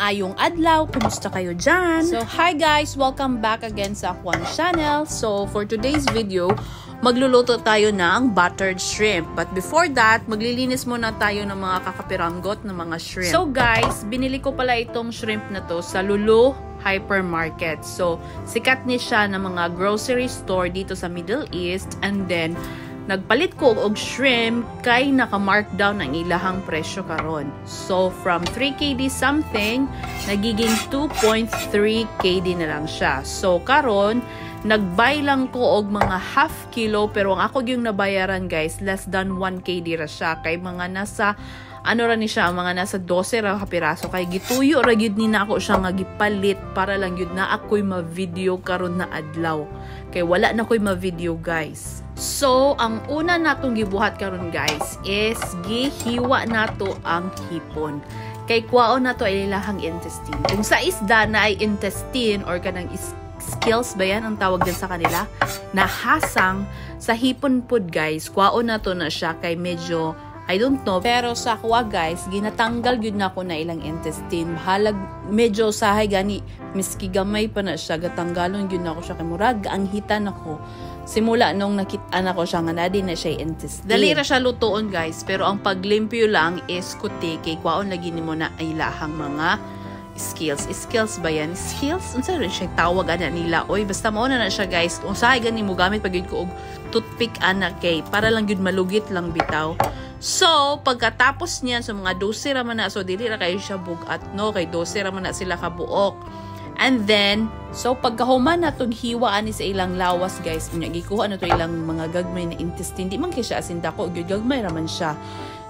Maayong adlaw, kumusta kayo dyan? So, hi guys! Welcome back again sa Juan Channel. So, for today's video, magluluto tayo ng buttered shrimp. But before that, maglilinis muna tayo ng mga kakapiranggot ng mga shrimp. So guys, binili ko pala itong shrimp na to sa Lulu Hypermarket. So, sikat niya siya ng mga grocery store dito sa Middle East. And then, nagpalit ko og shrimp kay naka-markdown ang ilahang presyo karon. So, from 3 KD something, nagiging 2.3 KD na lang siya. So, karon nag-buy lang ko og mga half kilo, pero ang ako yung nabayaran guys, less than 1 KD ra siya. Kay mga nasa, ano ra ni siya, mga nasa 12 ra kapiraso. Kay gituyo ra gyud ni nako siya nga gipalit para lang gyud na ako'y ma-video karon na adlaw. Kay wala na ko'y ma-video guys. So, ang una natong gibuhat karon guys is gihiwa nato ang hipon. Kay kwaon nato ay ilahang intestine. Kung sa isda na ay intestine or kanang skills ba yan ang tawag din sa kanila, nahasang sa hipon pod guys, kwaon nato na siya kay medyo I don't know, pero sa kuha guys, ginatanggal yun na ako na ilang intestine. Halag, medyo sahay gani, miski gamay pa na siya, gatanggalon yun na ako siya kay murag, ang hitan ako. Simula nung nakita na ko siya nga na din na siya intestine. Dali ra siya lutoon guys, pero ang paglimpyo lang is kuti, kay kwaon lagi ni mo na ay lahang mga skills. Skills ba yan? Skills? Unsa rin siya tawag ana nila? Oy, basta mao na siya guys. Kung sahay gani mo gamit pag yun ko og toothpick ana kay para lang yun malugit lang bitaw. So, pagkatapos niyan, so mga 12 raman na, so dili ra kayo siya bugat, no? Kay 12 raman na sila kabuok. And then, so pagkahuman na itong hiwaan ni sa ilang lawas, guys, gikuha na ito ilang mga gagmay na intestine, di man kayo siya asin dako, gagmay raman siya.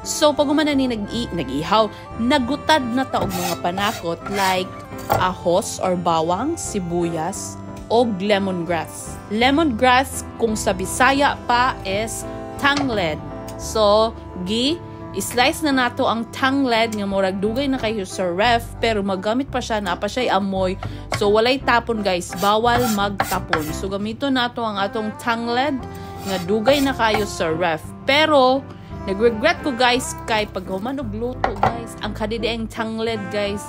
So, pag umana ni nag-ihaw, nagutad na taog mga panakot like ahos or bawang, sibuyas, o lemongrass. Lemongrass, kung sa Bisaya pa, is tangled. So, i-slice na nato ang tangled nga murag dugay na kayo sa ref, pero magamit pa siya na pa siya amoy. So, walay tapon guys, bawal magtapon. So, gamito nato ang atong tangled nga dugay na kayo sa ref. Pero, nag-regret ko guys kay paghuman og luto guys, ang kadidiang tangled guys,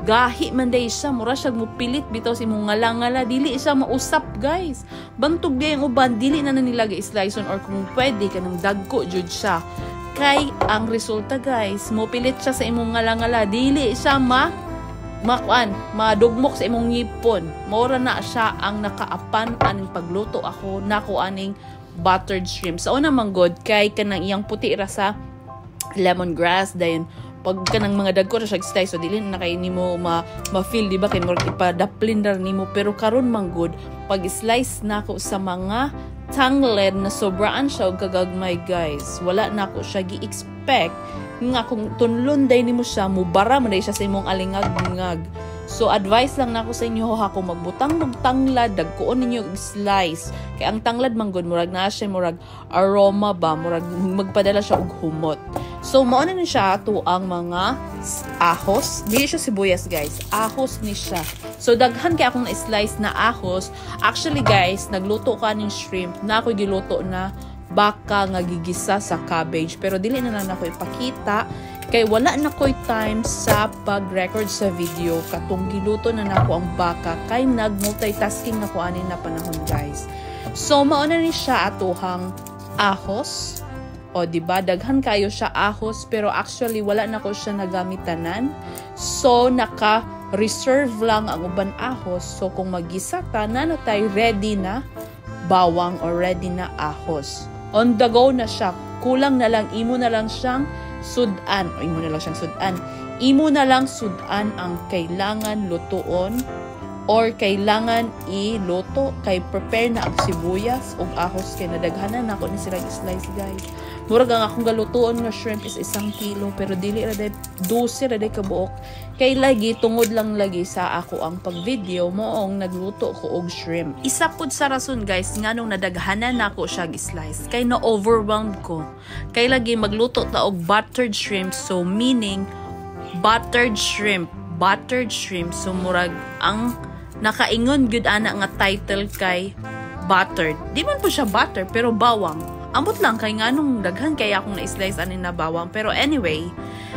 gahi man day siya, mura siya mupilit bitaw si mong ngala-ngala, dili siya mausap guys. Bantog day ang uban, dili na nila ga-slice or kung pwede kanang dagko jud siya. Kay ang resulta guys, mupilit siya sa imong ngala-ngala, dili siya madugmok sa imong ngipon. Mura na siya ang nakaapan aning pagluto ako nako aning buttered shrimp. So una man god kay kanang iyang puti ra sa lemongrass dayon pag kanang mga dagko ra siya slice, so dili na kay nimo ma-feel di ba kay murag ipadaplin dar nimo, pero karon man good pag slice nako sa mga tangled na sobraan siya og kagagmay guys, wala nako siya gi-expect nga kung tunlon day nimo siya mubara man day siya sa imong alingag-ngag. So, advice lang nako sa inyo ha, kung magbutang ng tanglad, dagkoon ninyo slice. Kaya ang tanglad manggod, murag na siya, murag aroma ba, murag magpadala siya og humot. So, mauna na siya ato ang mga ahos. Dili siya sibuyas guys, ahos ni siya. So, daghan kaya akong na-slice na ahos. Actually guys, nagluto ka ng shrimp, na ako giluto na baka nga gigisa sa cabbage. Pero dili na lang ako ipakita. Kay wala na ko'y time sa pag-record sa video katong giluto na nako ang baka kay nag-multitasking na ko anin na panahon guys. So mauna ni siya atuhang ahos. O diba daghan kayo siya ahos, pero actually wala na ko siya nagamitanan. So naka-reserve lang ang uban ahos. So kung magisa ta na tayo ready na bawang or ready na ahos. On the go na siya. Kulang na lang, imo na lang siyang sudan, o imo na lang siyang sudan. Imo na lang sudan ang kailangan lutoon or kailangan iluto. Kay prepare na ang sibuyas o ahos kay nadaghanan na ako ni silang slice guys. Murag ang akong galutoon nga shrimp is 1 kilo, pero dili ra day 12 ra day kabuok. Kay lagi tungod lang lagi sa ako ang pag-video moong nagluto ko og shrimp. Isa pud sa rason guys nganong nadaghanan nako siya gi-slice kay na-overwhelmed ko. Kay lagi magluto ta og buttered shrimp, so meaning buttered shrimp. So murag ang nakaingon gyud ana nga title kay buttered. Di man po siya butter pero bawang. Ambot lang kay nganong daghan kaya akong na-slice anin na bawang. Pero anyway,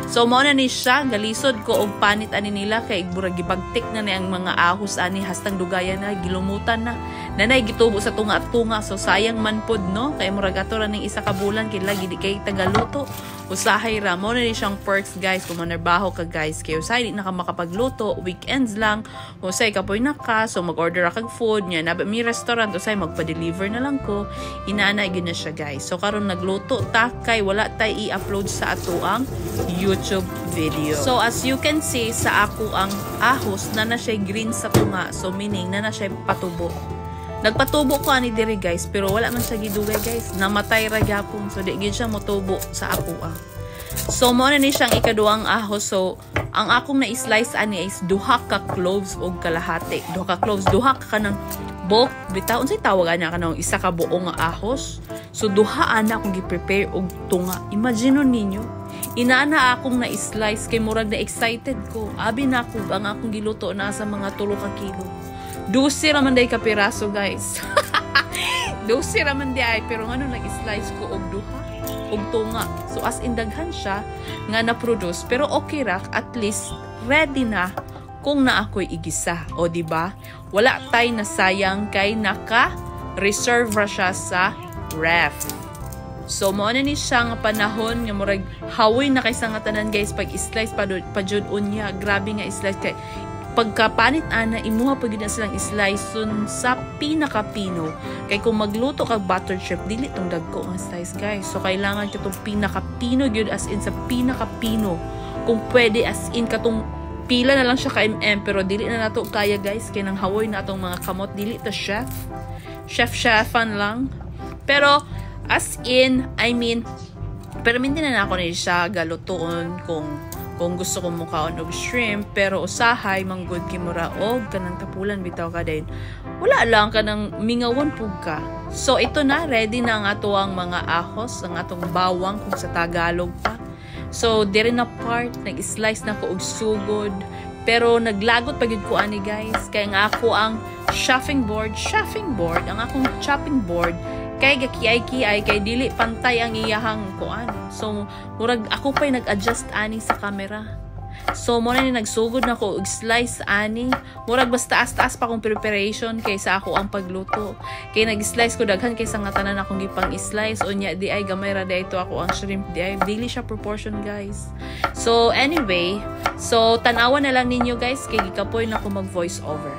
So mao na ni siya, galisod ko og panit ani nila kay burag gibagtik na ang mga ahos ani hastang dugayan na gilumutan na. Nanay gitubo sa tunga-tunga, so sayang man pod no kay murag ato ra ning isa ka bulan kay lagi di kay tagaluto. Usahay ra mo na ni siyang perks guys kung manarbaho ka guys kay usahay di na ka makapagluto weekends lang usay kapoy na ka so mag-order kag food nya na mi restaurant usay magpa-deliver na lang ko inaanay gyud na siya guys. So karon nagluto ta kay wala tay i-upload sa ato ang YouTube video. So as you can see sa ako ang ahos na siya green sa tunga, so meaning na siya patubo. Nagpatubo ko ani diri guys pero wala man siya gidugay guys, namatay ra gyapon so di gyud siya motubo sa ako So mo na ni siyang ikaduhang ahos. So ang akong na-slice ani is duha ka cloves og kalahati. Duha ka cloves, duha ka kanang bulk bitaw unsay tawag ana kanang isa ka buo nga ahos. So duha ana akong gi-prepare og tunga. Imagine ninyo, inaana akong na-slice kay murag na excited ko. Abi na ako ang akong giluto na sa mga 3 ka kilo. 12 raman day ka piraso guys. 12 raman day pero ngano nag-slice ko og duha og tunga. So as in daghan siya nga na-produce pero okay ra at least ready na kung na ako'y igisa. O di ba? Wala tay na sayang kay naka-reserve ra siya sa ref. So mo na ni siya nga panahon nga murag hawoy na kay sa nga tanan guys pag slice pa jud unya. Grabe nga slice kay pagkapanit ana imuha pag na silang slice sa pinaka-pino kay kung magluto kag butter shrimp dili tong dagko nga slice guys. So kailangan ka tong pinaka-pino gyud as in sa pinaka-pino. Kung pwede as in katong pila na lang siya ka mm pero dili na nato kaya guys kay nang hawoy na atong mga kamot dili ta chefan lang. Pero as in perminti na ako ni siya galutoon kung gusto ko mukaon og shrimp pero usahay manggod kimura og kanang tapulan bitaw ka din wala lang kanang mingawon pug ka. So ito na ready na ang ato ang mga ahos ang atong bawang kung sa Tagalog pa. So diri na part nag-slice na ko og sugod pero naglagot pagid ko ani guys kay nga ako ang chopping board ang akong chopping board kay gakiay kay dili pantay ang iyahang kuan. So murag ako pa'y nag-adjust ani sa camera. So mo na ni nagsugod na ko og slice ani. Murag basta taas pa kong preparation kay sa ako ang pagluto. Kay nag-slice ko daghan kay sa nga tanan akong gipang slice unya di ay gamay ra dayto ako ang shrimp di ay dili siya proportion guys. So anyway, so tan-awan na lang ninyo guys kay gikapoy na ko mag voice over.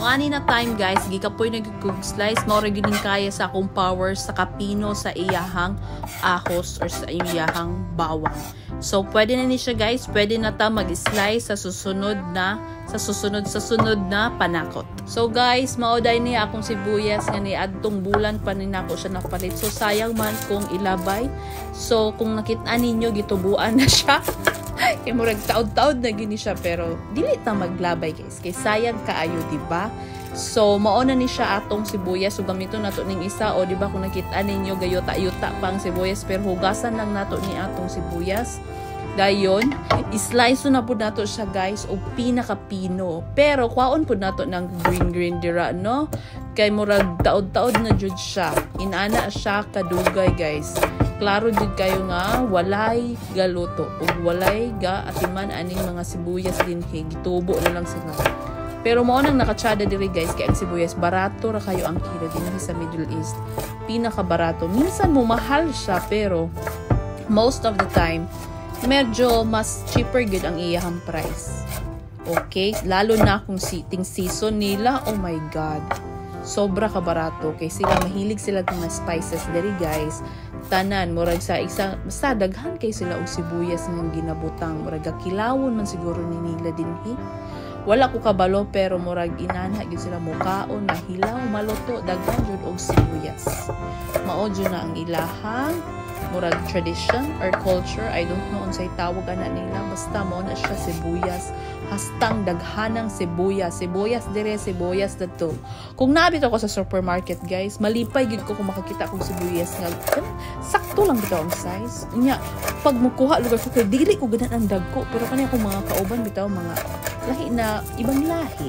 ani na time guys, gikapoy nag-slice mo ra gyud kaya sa akong power sa kapino sa iyahang ahos or sa iyahang bawang. So pwede na ni siya guys, pwede na ta mag-slice sa susunod na panakot. So guys, maoday niya akong sibuyas nga ni adtong bulan pa ni nako siya napalit. So sayang man kung ilabay. So kung nakita ninyo gitubuan na siya. Kay murag taod-taod na gini siya pero dili ta maglabay guys. Kay sayang kaayo, di ba? So mao na ni siya atong sibuyas. So gamiton nato ning isa o di ba kung nakita ninyo gayota-yuta pang sibuyas pero hugasan lang nato ni atong sibuyas. Dayon, islice na po nato siya guys o pinakapino. Pero kwaon po nato ng green dira no. Kay murag taod-taod na jud siya. Inana siya kadugay guys. Klaro jud kayo nga walay galuto ug walay ga atiman aning mga sibuyas dinhi, gitubo na lang sila. Pero mao nang nakatsada diri guys kay ang sibuyas barato ra kayo ang kilo dinhi sa Middle East. Pinaka barato. Minsan mo mahal siya pero most of the time medyo mas cheaper gud ang iyahang price. Okay, lalo na kung siting season nila, oh my god. Sobra ka barato kay sila mahilig sila ng mga spices diri guys. Tanan murag sa basta daghan kay sila og sibuyas nga ginabutang, murag kilawon man siguro ni nila dinhi. Wala ko kabalo pero murag inana gyud sila mukaon na hilaw maluto daghan jud og sibuyas. Mao jud na ang ilahang murag tradition or culture, I don't know unsay tawag ana nila, basta mo na siya sibuyas, hastang daghanang sibuyas dire, sibuyas dito. Kung nabit ako sa supermarket guys, malipay gid ko kung makakita kong sibuyas nga sakto lang bitaw ang size. Nya pag mukuha lugar ko kay dili ko ganan ang dagko, pero kani akong mga kauban bitaw mga lahi na ibang lahi.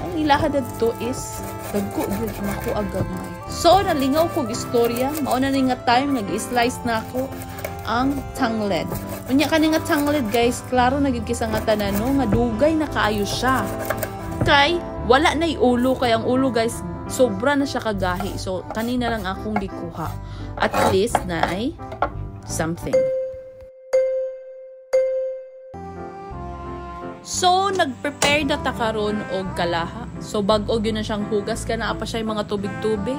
Ang ilaha dito is dagko gyud nako agagmay. So nalingaw kog istorya, mao na ni nga time nag-slice na ako ang tangled. Unya kani nga tangled guys, klaro na gyud kisa nga tanan no, nga dugay na kaayo siya. Kay wala nay ulo, kay ang ulo guys sobra na siya kagahi. So kanina lang akong gikuha. At least na ay something. So, nag-prepare na ta karon og kalaha. So, bag-og yun na siyang hugas ka na pa siya yung mga tubig-tubig.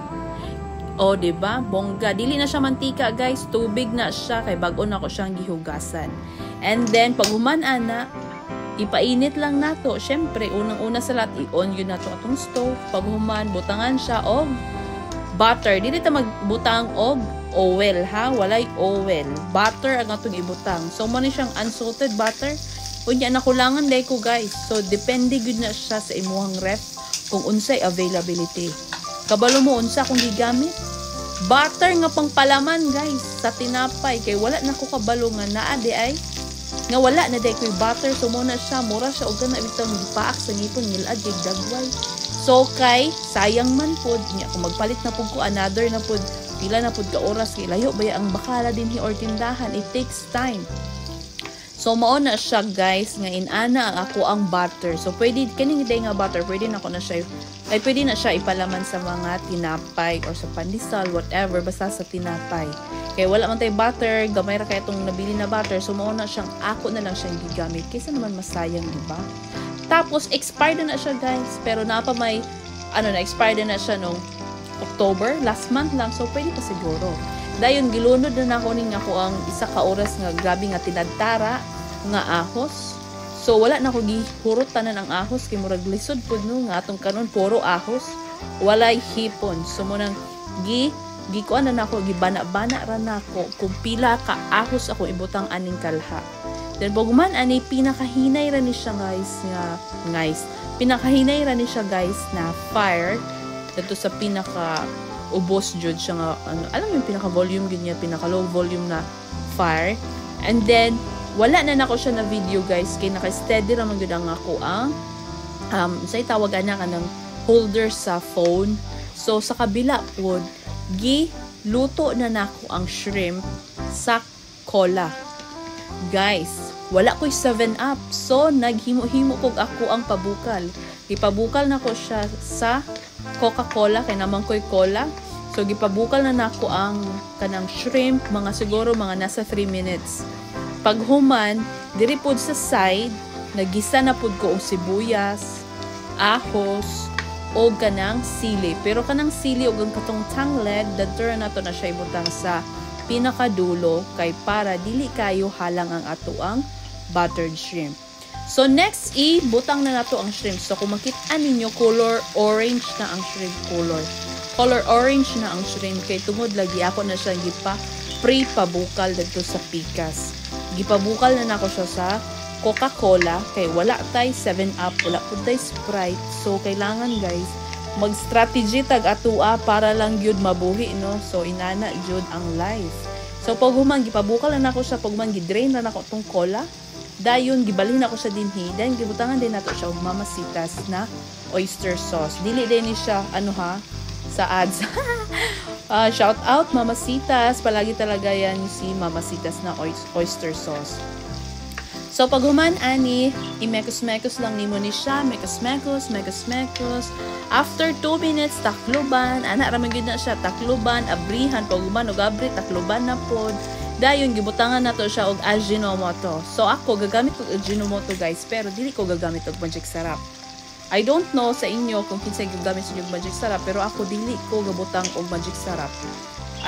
O, diba? Bongga. Dili na siya mantika, guys. Tubig na siya. Kay bag-o na ko siyang gihugasan. And then, pag human na, ipainit lang nato. Siyempre, unang-una sa lahat, i-on yun nato atong stove. Pag human, butangan siya og butter. Dili ta magbutang og oil, ha? Walay oil. Butter ang atong ibutang. So, mo ni siyang unsalted butter. Unya na kulangan day ko guys. So depende gud na siya sa imuhang ref kung unsay availability. Kabalo mo unsa kung gigamit? Butter nga pangpalaman guys sa tinapay kay wala na ko kabalo nga naa di ay nga wala na day koy butter, so mo na siya mura siya og kana bitang gipaak sa ngipon ngilad kay dagway. So kay sayang man pud nya kung magpalit na pud ko another na pud pila na pud ka oras kay layo baya ang bakala dinhi or tindahan, it takes time. So mao na siya guys nga inana ang ako ang butter. So pwede kining day nga butter, pwede na ko na siya pwede na siya ipalaman sa mga tinapay or sa pandesal, whatever, basta sa tinapay. Kaya wala man tay butter, gamay ra kay itong nabili na butter. So mao na siyang ako na lang siyang gigamit kaysa naman masayang, di ba? Tapos expired na siya guys, pero napa may expired na siya nung October, last month lang. So pwede pa siguro. Dayon gilunod na nako ning ako ang isa ka oras nga grabe nga tinadtara nga ahos. So wala na ko gihurot tanan ang ahos kay murag lisod pud no nga atong kanon puro ahos, walay hipon. So mo nang gikuan na nako gibana-bana ra nako kung pila ka ahos ako ibutang aning kalha. Then pagman ani pinakahinay ra ni siya guys. Pinakahinay ra ni siya guys na fire dito sa pinaka ubos jud siya nga alam yung pinaka volume gud niya, pinaka low volume na fire. And then wala na nako siya na video guys kay naka-steady ra man gud ang ako ang say tawag ana kanang holder sa phone. So sa kabila pod luto na nako ang shrimp sa cola. Guys, wala ko'y 7-Up. So naghimo-himo kog ako ang pabukal. Gipabukal nako siya sa Coca-Cola kay naman ko'y cola. So gipabukal na nako ang kanang shrimp siguro mga nasa 3 minutes. Pag human, diri pod sa side, nagisa na pod ko og sibuyas, ahos, o kanang sili. Pero kanang sili o ang katong tangled, dadto na to na siya ibutang sa pinakadulo kay para dili kayo halang ang ato ang buttered shrimp. So next, butang na nato ang shrimp. So kung makita ninyo, color orange na ang shrimp color. Color orange na ang shrimp kay tungod lagi ako na siya pre-pabukal dito sa pikas. Gipabukal na nako siya sa Coca-Cola kay wala tay 7-Up, wala pud tay Sprite. So kailangan guys mag-strategy tag atua para lang gyud mabuhi no. So inana gyud ang life. So pag humang gipabukal na nako siya, pag humang gi-drain na nako tong cola, dayon gibalhin ako sa dinhi, then gibutangan din nato siya og Mamasitas na oyster sauce. Dili din ni siya sa ads. Shout out Mamasitas, palagi talaga yan si Mamasitas na oyster sauce. So pag human ani, imekos-mekos lang nimo ni siya, mekos-mekos. After 2 minutes takluban, ana ra man gyud na siya takluban, abrihan pag human og abri takluban na pod. Dayon gibutangan nato siya og Ajinomoto. So ako gagamit og Ajinomoto guys, pero dili ko gagamit og magic sarap. I don't know sa inyo kung kinsay gagamit sa og magic sarap, pero ako dili ko gabutang og magic sarap.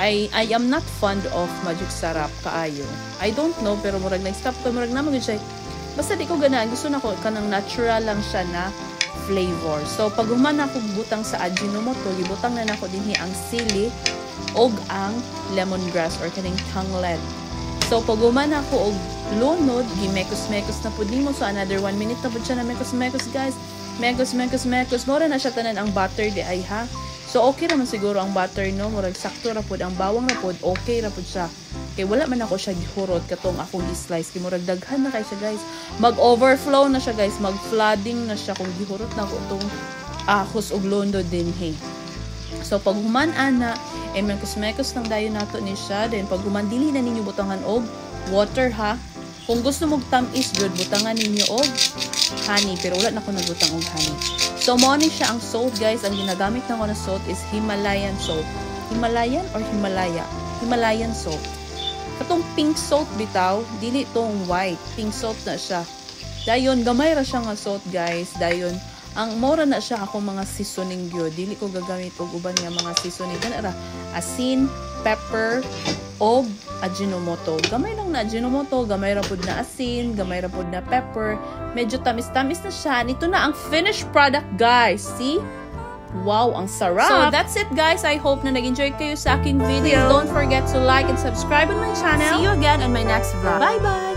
I am not fond of magic sarap kaayo. I don't know, pero murag nag-stop ko, murag naman gyud siya. Basta di ko ganahan, gusto nako kanang natural lang siya na flavor. So pag human ako butang sa Ajinomoto, gibutang na nako dinhi ang sili og ang lemongrass or kaning tangled. So pag human ako og lunod, gimekos-mekos na pud nimo. So another 1 minute na pud siya na mekos-mekos guys. Mekos. Mora na siya tanan ang butter di ay ha. So okay raman siguro ang butter no, murag sakto ra pud ang bawang ra pud, okay ra pud siya. Kay wala man ako siya gihurot katong akong i-slice, kay murag daghan na kay siya guys. Mag-overflow na siya guys, mag-flooding na siya kung gihurot na ko tong ahos og londo dinhi. So pag human ana, mekos-mekos lang dayon nato ni siya. Then pag human dili na ninyo butangan og water ha. Kung gusto mo tamis jud, butangan ninyo og honey, pero wala na ko nagbutang og honey. So mo ni siya ang salt guys. Ang ginagamit na ko na salt is Himalayan salt. Himalayan or Himalaya? Himalayan salt. Katong pink salt bitaw, dili tong white. Pink salt na siya. Dayon gamay ra siya nga salt guys. Dayon ang mora na siya ako mga seasoning gyud. Dili ko gagamit og uban nga mga seasoning. Kana ra asin, pepper, og Ajinomoto. Gamay lang na Ajinomoto, gamay ra pud na asin, gamay ra pud na pepper. Medyo tamis-tamis na siya. Ito na ang finished product, guys. See? Wow, ang sarap! So, that's it, guys. I hope na nag-enjoy kayo sa aking video. Don't forget to like and subscribe on my channel. See you again on my next vlog. Bye-bye!